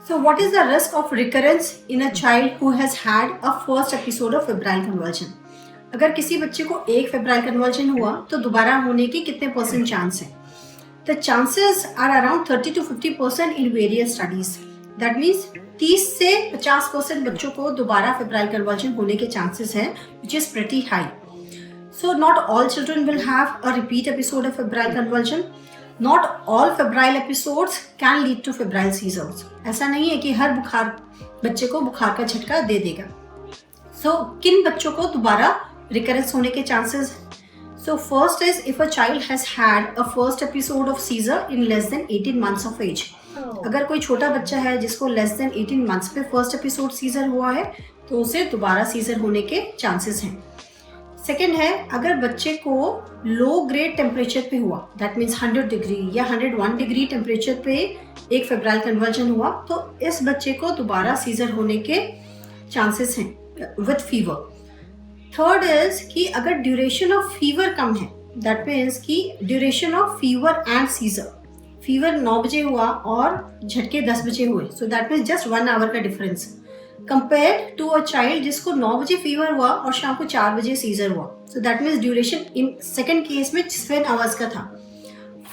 So what is the risk of recurrence in a child who has had a first episode of febrile convulsion? अगर किसी बच्चे को एक febrile conversion हुआ तो दोबारा होने के कितने परसेंट चांस हैं? The chances are around 30 to 50% in various studies. That means 30 से 50% बच्चों को दोबारा फेब्राइल कन्वर्जन होने के चांसेस हैं, which is pretty high. So not all children will have a repeat episode of febrile convulsion. Not all febrile episodes can lead to febrile seizures. ऐसा नहीं है कि हर बच्चे को बुखार का झटका दे देगा. So किन बच्चों को दोबारा रिकरेंस होने के chances? So first is if a child has had a first episode of seizure in less than 18 months of age. अगर कोई छोटा बच्चा है जिसको less than 18 months पे first episode seizure हुआ है तो उसे दोबारा सीजर होने के चांसेस हैं. सेकेंड है अगर बच्चे को लो ग्रेड टेम्परेचर पे हुआ, दैट मीन्स 100 डिग्री या 101 डिग्री टेम्परेचर पे एक फेब्राइल कन्वर्जन हुआ तो इस बच्चे को दोबारा सीजर होने के चांसेस हैं विद फीवर. थर्ड इज कि अगर ड्यूरेशन ऑफ फीवर कम है, दैट मीन्स कि duration of fever and seizure, fever 9 बजे हुआ और झटके 10 बजे हुए, so that means just 1 hour का difference compared to a child जिसको 9 बजे फीवर हुआ और शाम को 4 बजे सीजर हुआ. सो that means duration in second case में 7 आवर्स का था.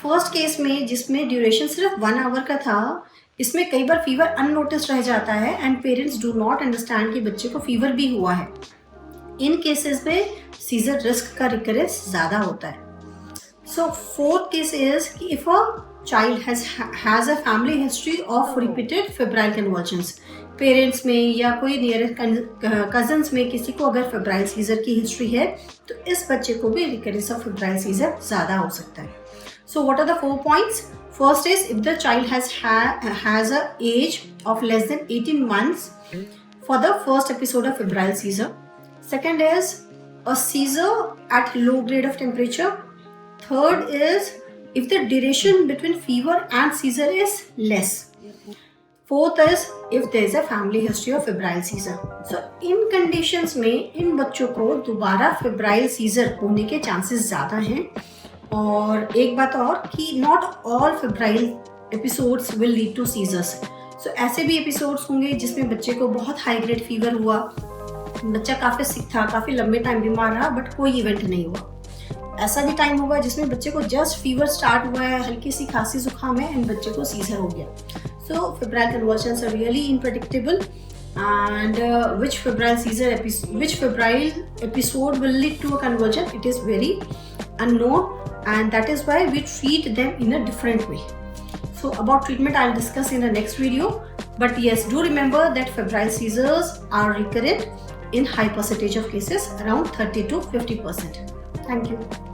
फर्स्ट केस में जिसमें ड्यूरेशन सिर्फ 1 आवर का था, इसमें कई बार फीवर अननोटिस रह जाता है and parents do not understand कि बच्चे को फीवर भी हुआ है. इन केसेस में सीजर रिस्क का रिकरेंस ज़्यादा होता है. सो फोर्थ केस इज कि if a child has a family history of repeated febrile convergence, parents में या कोई नियर कजन्स में किसी को अगर फेब्राइल सीजर की हिस्ट्री है तो इस बच्चे को भी रिकरेंस ऑफ फेब्राइल सीजर ज़्यादा हो सकता है. So what are the 4 points? First is if the child has a age of less than 18 months for the first episode of febrile seizure. Second is a seizure at low grade of temperature. Third is if the duration between fever and seizure is less. Fourth is if there is a family history of febrile seizure. So in conditions में इन बच्चों को दोबारा febrile seizure होने के chances ज़्यादा हैं. और एक बात और कि not all febrile episodes will lead to seizures. So ऐसे भी episodes होंगे जिसमें बच्चे को बहुत high grade fever हुआ, बच्चा काफ़ी सिक था, काफ़ी लंबे टाइम बीमार रहा बट कोई इवेंट नहीं हुआ. ऐसा भी टाइम होगा जिसमें बच्चे को जस्ट फीवर स्टार्ट हुआ है, हल्की सी खांसी जुकाम है एंड बच्चे को सीजर हो गया. So febrile convulsions are really unpredictable and which febrile episode will lead to a conversion, it is very unknown and that is why we treat them in a different way. So about treatment I'll discuss in the next video, but yes, do remember that febrile seizures are recurrent in high percentage of cases, around 30 to 50%. Thank you.